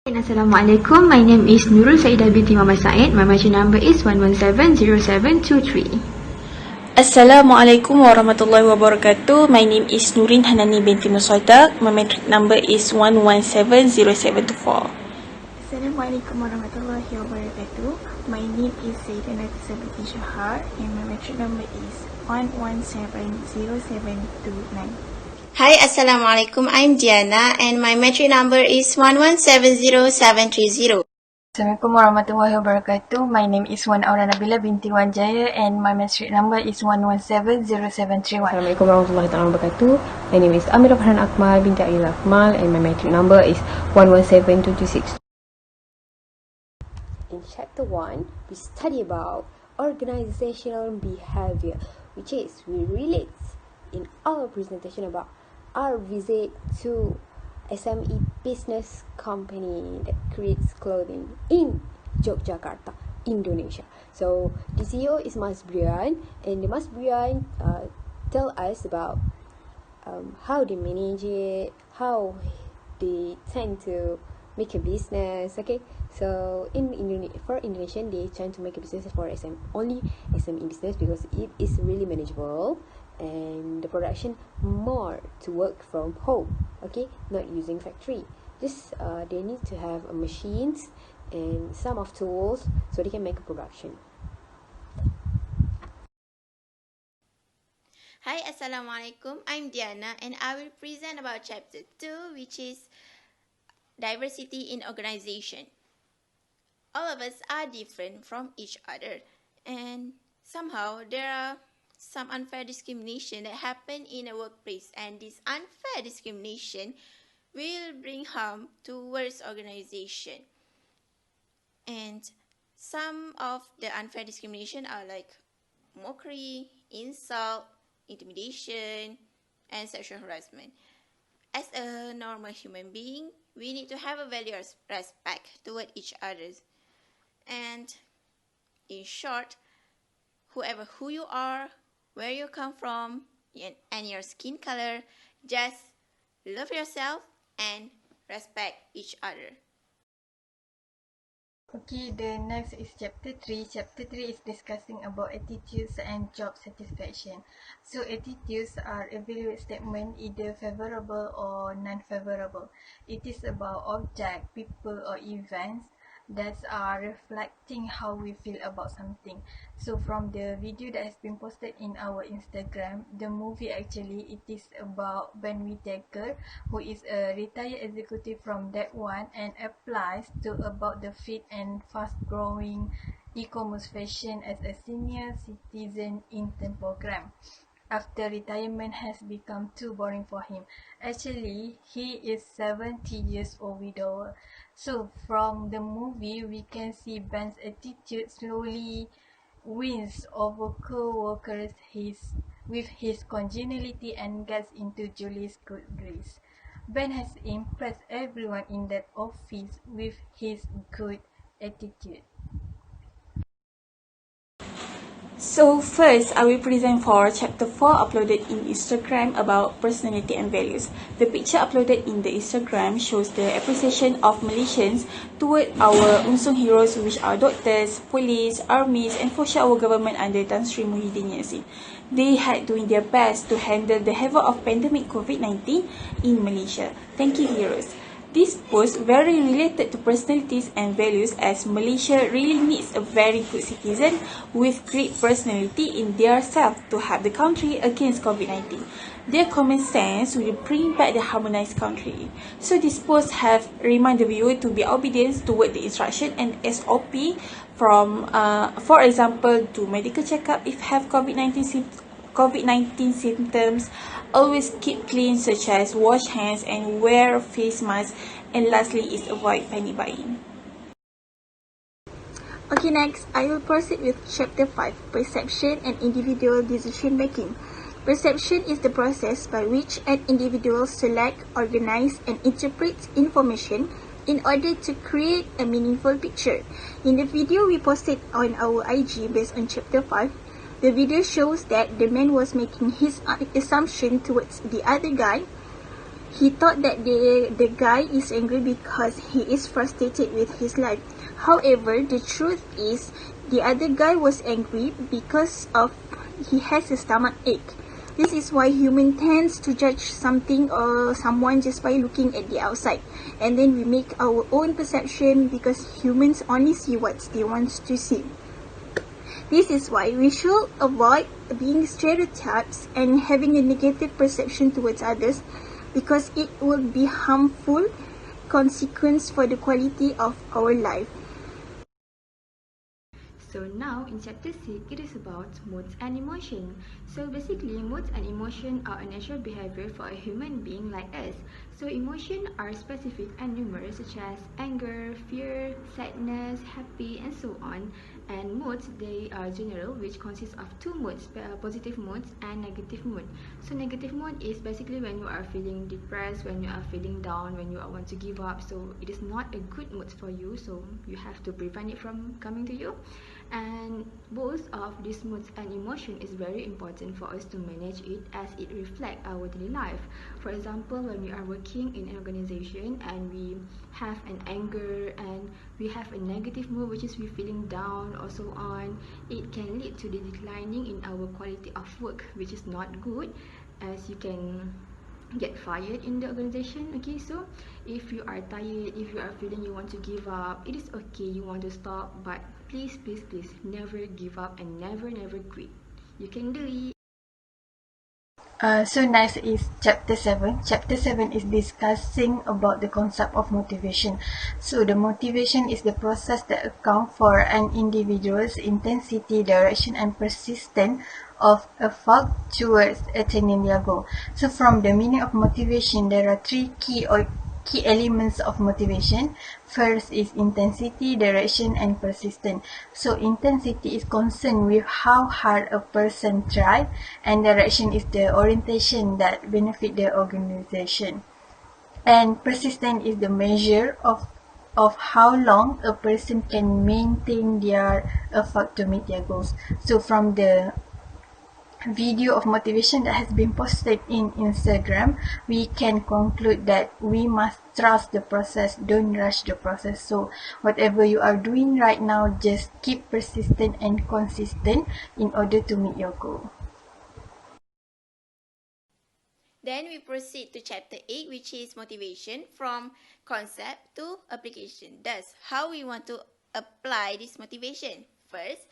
Assalamualaikum, my name is NURUL Saiyyidah binti Muhammad Said. My matching number is 1170723. Assalamualaikum warahmatullahi wabarakatuh. My name is NURIN HANNANI binti MUSODDAK. My matric number is 1170724. Assalamualaikum warahmatullahi wabarakatuh. My name is Sayyiddah NAFISAH binti Shahar and my matric number is 1170729. Hi, Assalamualaikum. I'm DIYANA and my matric number is 1170730. Assalamualaikum warahmatullahi wabarakatuh. My name is AWRA NABILAH binti JAYA and my matric number is 1170731. Assalamualaikum warahmatullahi wabarakatuh. My name is AMIRA AKMAL binti ARIZALAKMAL and my matric number is 117226. In chapter 1, we study about organizational behavior, which is we relate in our presentation about our visit to SME business company that creates clothing in Yogyakarta, Indonesia. So the CEO is Mas Brian, and the Mas Brian tell us about how they manage it, how they tend to make a business. Okay, so for Indonesian, they trying to make a business for only SME business because it is really manageable. And the production more to work from home, okay, not using factory. Just they need to have machines and some of tools so they can make a production. Hi, Assalamualaikum. I'm Diana and I will present about chapter 2, which is diversity in organization. All of us are different from each other, and somehow there are some unfair discrimination that happen in a workplace, and this unfair discrimination will bring harm towards organization. And some of the unfair discrimination are like mockery, insult, intimidation, and sexual harassment. As a normal human being, we need to have a value of respect toward each other. And in short, who you are, where you come from, and your skin color, just love yourself and respect each other. Okay, the next is chapter 3. Chapter 3 is discussing about attitudes and job satisfaction. So attitudes are evaluate statement either favorable or non-favorable. It is about object, people or events that are reflecting how we feel about something. So from the video that has been posted in our Instagram, the movie actually it is about Ben Whitaker, who is a retired executive from that one and applies to about the fit and fast growing e-commerce fashion as a senior citizen intern program. After retirement has become too boring for him. Actually, he is 70 years old widower. So from the movie, we can see Ben's attitude slowly wins over co-workers with his congeniality and gets into Julie's good grace. Ben has impressed everyone in that office with his good attitude. So first, I will present for chapter 4 uploaded in Instagram about personality and values. The picture uploaded in the Instagram shows the appreciation of Malaysians toward our unsung heroes, which are doctors, police, armies, and for sure our government under Tan Sri Muhyiddin Yassin. They had doing their best to handle the havoc of pandemic COVID-19 in Malaysia. Thank you, heroes. This post very related to personalities and values, as Malaysia really needs a very good citizen with great personality in their self to help the country against COVID-19. Their common sense will bring back the harmonized country. So this post have remind the viewer to be obedient toward the instruction and SOP from, for example, do medical checkup if have COVID-19 symptoms, always keep clean such as wash hands and wear face mask, and lastly is avoid panic buying. Okay, next, I will proceed with chapter 5, perception and individual decision making. Perception is the process by which an individual selects, organizes, and interprets information in order to create a meaningful picture. In the video we posted on our IG based on chapter 5, the video shows that the man was making his assumption towards the other guy. He thought that the guy is angry because he is frustrated with his life. However, the truth is the other guy was angry because of he has a stomach ache. This is why human tends to judge something or someone just by looking at the outside, and then we make our own perception because humans only see what they want to see. This is why we should avoid being stereotypes and having a negative perception towards others, because it will be harmful consequence for the quality of our life. So now in chapter 6, it is about moods and emotion. So basically, moods and emotion are a natural behavior for a human being like us. So emotion are specific and numerous, such as anger, fear, sadness, happy, and so on. And moods, they are general, which consists of two moods, positive moods and negative mood. So negative mood is basically when you are feeling depressed, when you are feeling down, when you want to give up. So it is not a good mood for you, so you have to prevent it from coming to you. And both of these moods and emotion is very important for us to manage it, as it reflects our daily life. For example, when we are working in an organization and we have an anger and we have a negative mood, which is we feeling down or so on, it can lead to the declining in our quality of work, which is not good, as you can get fired in the organization. Okay, so if you are tired, if you are feeling you want to give up, it is okay, you want to stop, but please never give up and never quit. You can do it. So next is chapter 7. Chapter 7 is discussing about the concept of motivation. So the motivation is the process that account for an individual's intensity, direction, and persistence of effort towards attaining their goal. So from the meaning of motivation, there are three key elements of motivation. First is intensity, direction, and persistence. So intensity is concerned with how hard a person tries, and direction is the orientation that benefit the organization. And persistence is the measure of how long a person can maintain their effort to meet their goals. So from the video of motivation that has been posted in Instagram, we can conclude that we must trust the process, don't rush the process. So whatever you are doing right now, just keep persistent and consistent in order to meet your goal. Then we proceed to chapter 8, which is motivation from concept to application. Thus, how we want to apply this motivation. First,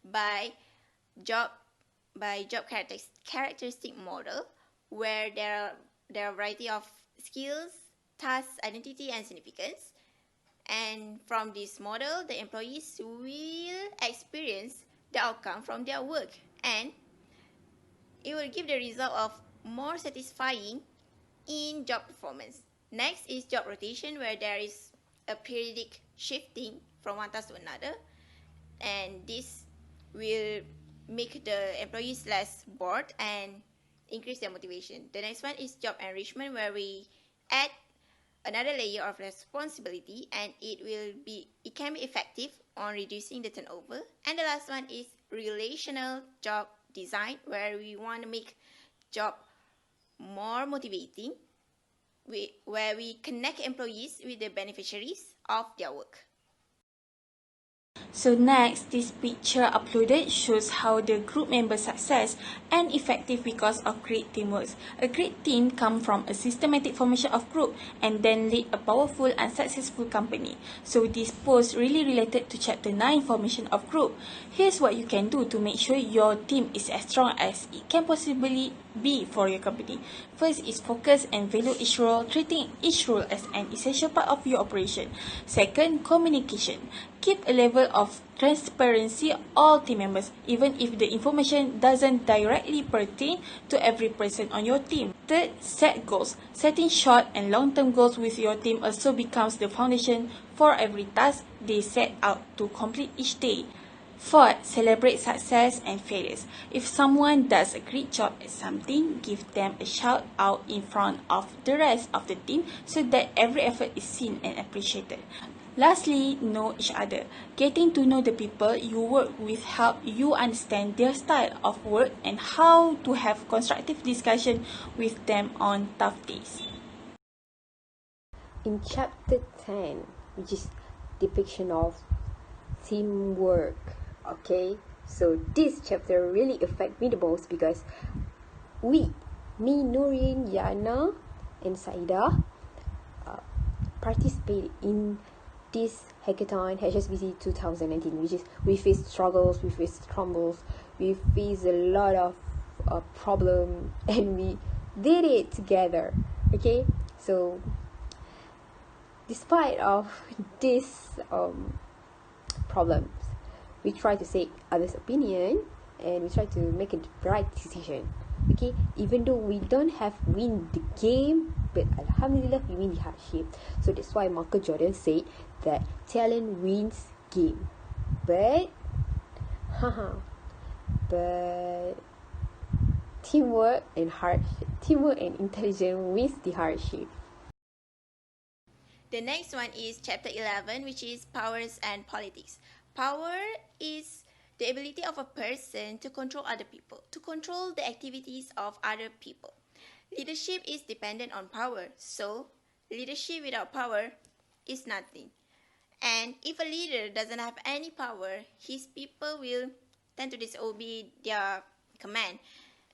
by job characteristic model, where there are a variety of skills, tasks, identity, and significance. And from this model, the employees will experience the outcome from their work, and it will give the result of more satisfying in job performance. Next is job rotation, where there is a periodic shifting from one task to another, and this will make the employees less bored and increase their motivation. The next one is job enrichment, where we add another layer of responsibility, and it can be effective on reducing the turnover. And the last one is relational job design, where we want to make job more motivating, where we connect employees with the beneficiaries of their work. So next, this picture uploaded shows how the group members success and effective because of great teamwork. A great team comes from a systematic formation of group and then lead a powerful and successful company. So this post really related to chapter 9, formation of group. Here's what you can do to make sure your team is as strong as it can possibly be for your company. First is focus and value each role, treating each role as an essential part of your operation. Second, communication. Keep a level of transparency all team members, even if the information doesn't directly pertain to every person on your team. Third, set goals. Setting short and long-term goals with your team also becomes the foundation for every task they set out to complete each day. Fourth, celebrate success and failures. If someone does a great job at something, give them a shout out in front of the rest of the team so that every effort is seen and appreciated. Lastly, know each other. Getting to know the people you work with help you understand their style of work and how to have constructive discussion with them on tough days. in chapter 10, which is depiction of teamwork. Okay, so this chapter really affect me the most because me, Nurin, Yana, and Saiyyidah participate in this hackathon HSBC 2019, which is we face struggles, we face crumbles, we face a lot of problem, and we did it together. Okay, so despite of this problems, we try to take others' opinion and we try to make a right decision. Okay, even though we don't have win the game, but alhamdulillah we win the hardship. So that's why Michael Jordan said that talent wins game, but but teamwork and intelligence wins the hardship. The next one is chapter 11, which is powers and politics. Power is the ability of a person to control other people, to control the activities of other people. Leadership is dependent on power, so leadership without power is nothing. And if a leader doesn't have any power, his people will tend to disobey their command.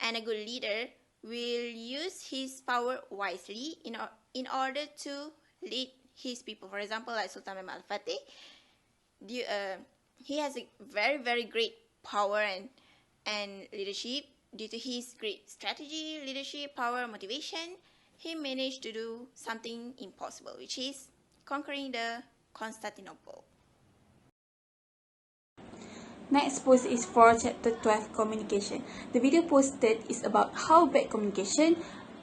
And a good leader will use his power wisely in order to lead his people. For example, like Sultan Mehmed Al-Fatih, he has a very, very great power and leadership. Due to his great strategy, leadership, power, motivation, he managed to do something impossible, which is conquering the Constantinople. Next post is for chapter 12, communication. The video posted is about how bad communication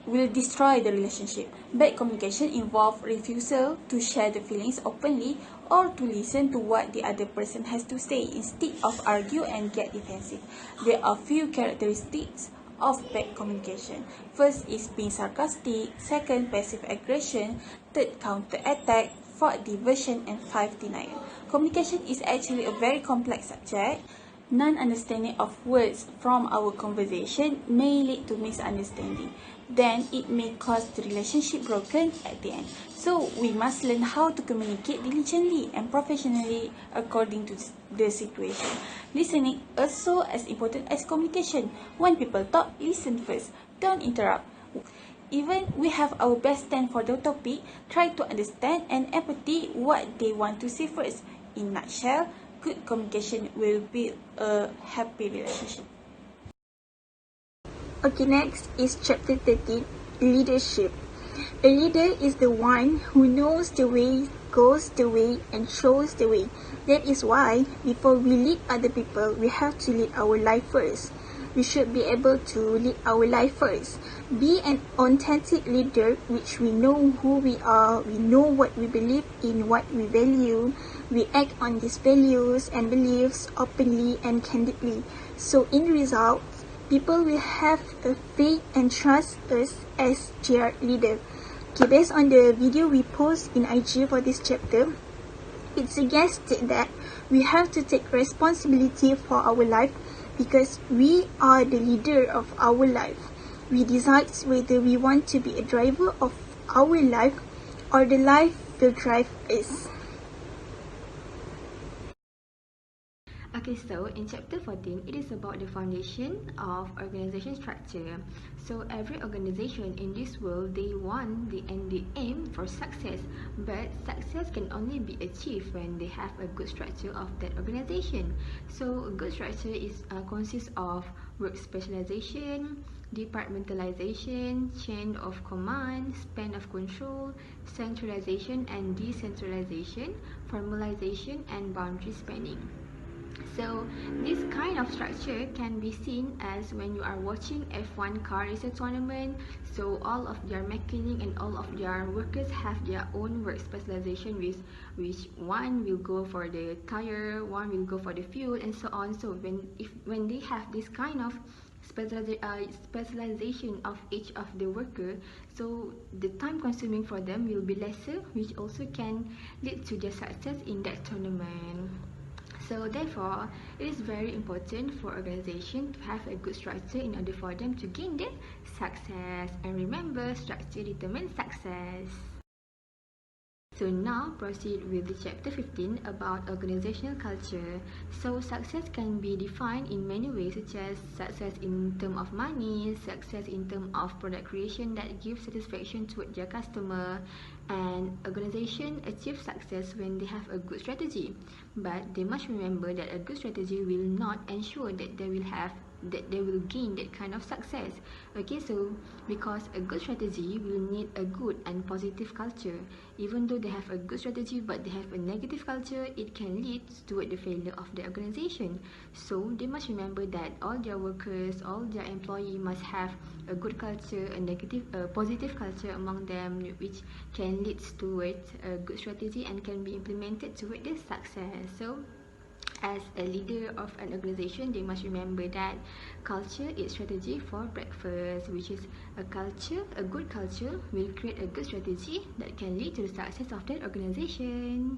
will destroy the relationship. Bad communication involves refusal to share the feelings openly or to listen to what the other person has to say instead of argue and get defensive. There are few characteristics of bad communication. First is being sarcastic, second passive aggression, third counterattack, fourth diversion, and five denial. Communication is actually a very complex subject. Non-understanding of words from our conversation may lead to misunderstanding. Then it may cause the relationship broken at the end. So we must learn how to communicate diligently and professionally according to the situation. Listening also as important as communication. When people talk, listen first. Don't interrupt. Even we have our best stand for the topic, try to understand and empathy what they want to say first. In a nutshell, good communication will build a happy relationship. Okay, next is chapter 13, leadership. A leader is the one who knows the way, goes the way, and shows the way. That is why, before we lead other people, we have to lead our life first. We should be able to lead our life first. Be an authentic leader, which we know who we are, we know what we believe in, what we value. We act on these values and beliefs openly and candidly. So in result, people will have a faith and trust us as their leader. Okay, based on the video we post in IG for this chapter, it suggested that we have to take responsibility for our life because we are the leader of our life. We decide whether we want to be a driver of our life or the life will drive us. Okay, so in chapter 14, it is about the foundation of organization structure. So every organization in this world, they want and they aim for success, but success can only be achieved when they have a good structure of that organization. So a good structure consists of work specialization, departmentalization, chain of command, span of control, centralization and decentralization, formalization, and boundary spanning. So this kind of structure can be seen as when you are watching F1 car race tournament. So all of their mechanic and all of their workers have their own work specialization, with which one will go for the tire, one will go for the fuel, and so on. So when they have this kind of specialization of each of the worker, so the time consuming for them will be lesser, which also can lead to their success in that tournament. So therefore, it is very important for organization to have a good structure in order for them to gain the success. And remember, structure determines success. So now proceed with the chapter 15 about organizational culture. So success can be defined in many ways, such as success in terms of money, success in terms of product creation that gives satisfaction to their customer, and organization achieve success when they have a good strategy. But they must remember that a good strategy will not ensure that they will gain that kind of success. Okay, so because a good strategy will need a good and positive culture. Even though they have a good strategy but they have a negative culture, it can lead to the failure of the organization. So they must remember that all their workers, all their employees must have a good culture, a positive culture among them, which can lead towards a good strategy and can be implemented toward their success. So as a leader of an organization, they must remember that culture is strategy for breakfast, which is a good culture will create a good strategy that can lead to the success of that organization.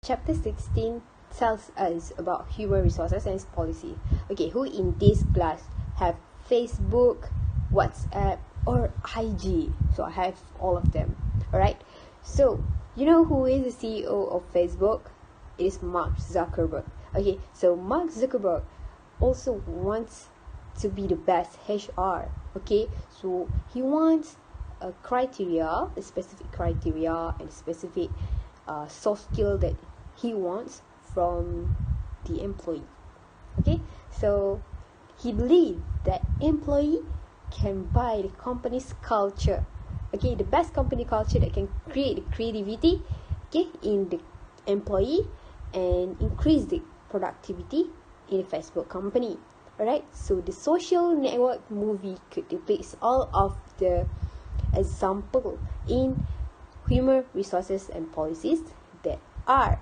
Chapter 16 tells us about human resources and its policy. Okay, who in this class have Facebook, WhatsApp, or IG? So I have all of them. Alright, so you know who is the CEO of Facebook? It is Mark Zuckerberg. Okay, so Mark Zuckerberg also wants to be the best HR. Okay, so he wants a specific criteria and specific soft skill that he wants from the employee. Okay, so he believes that employee can buy the company's culture. Okay, the best company culture that can create the creativity, okay, in the employee and increase the productivity in the Facebook company. Alright, so the social network movie could depict all of the example in human resources and policies that are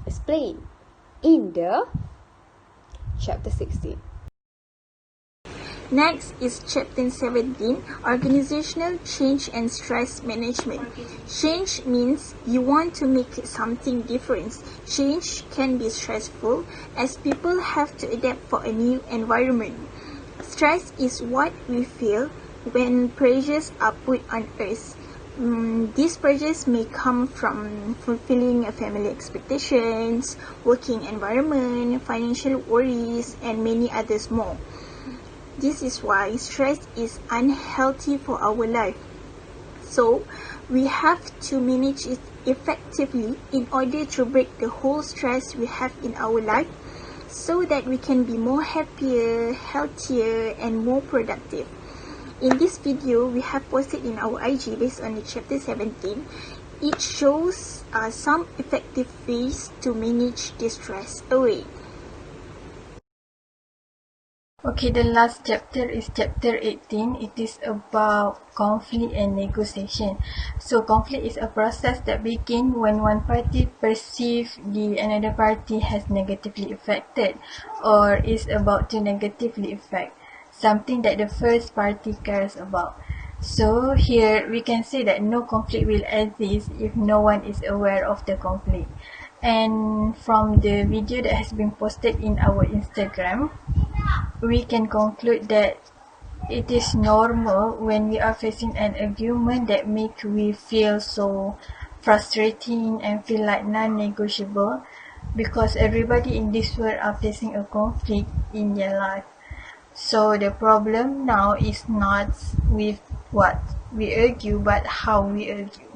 explained in the chapter 16. Next is Chapter 17, Organizational Change and Stress Management. Change means you want to make something different. Change can be stressful as people have to adapt for a new environment. Stress is what we feel when pressures are put on us. These pressures may come from fulfilling family expectations, working environment, financial worries, and many others more. This is why stress is unhealthy for our life. So, we have to manage it effectively in order to break the whole stress we have in our life so that we can be more happier, healthier, and more productive. In this video, we have posted in our IG based on the chapter 17. It shows some effective ways to manage the stress away. Okay, the last chapter is chapter 18. It is about conflict and negotiation. So conflict is a process that begins when one party perceives the another party has negatively affected or is about to negatively affect something that the first party cares about. So here we can say that no conflict will exist if no one is aware of the conflict. And from the video that has been posted in our Instagram, we can conclude that it is normal when we are facing an argument that make we feel so frustrating and feel like non-negotiable, because everybody in this world are facing a conflict in their life. So the problem now is not with what we argue but how we argue.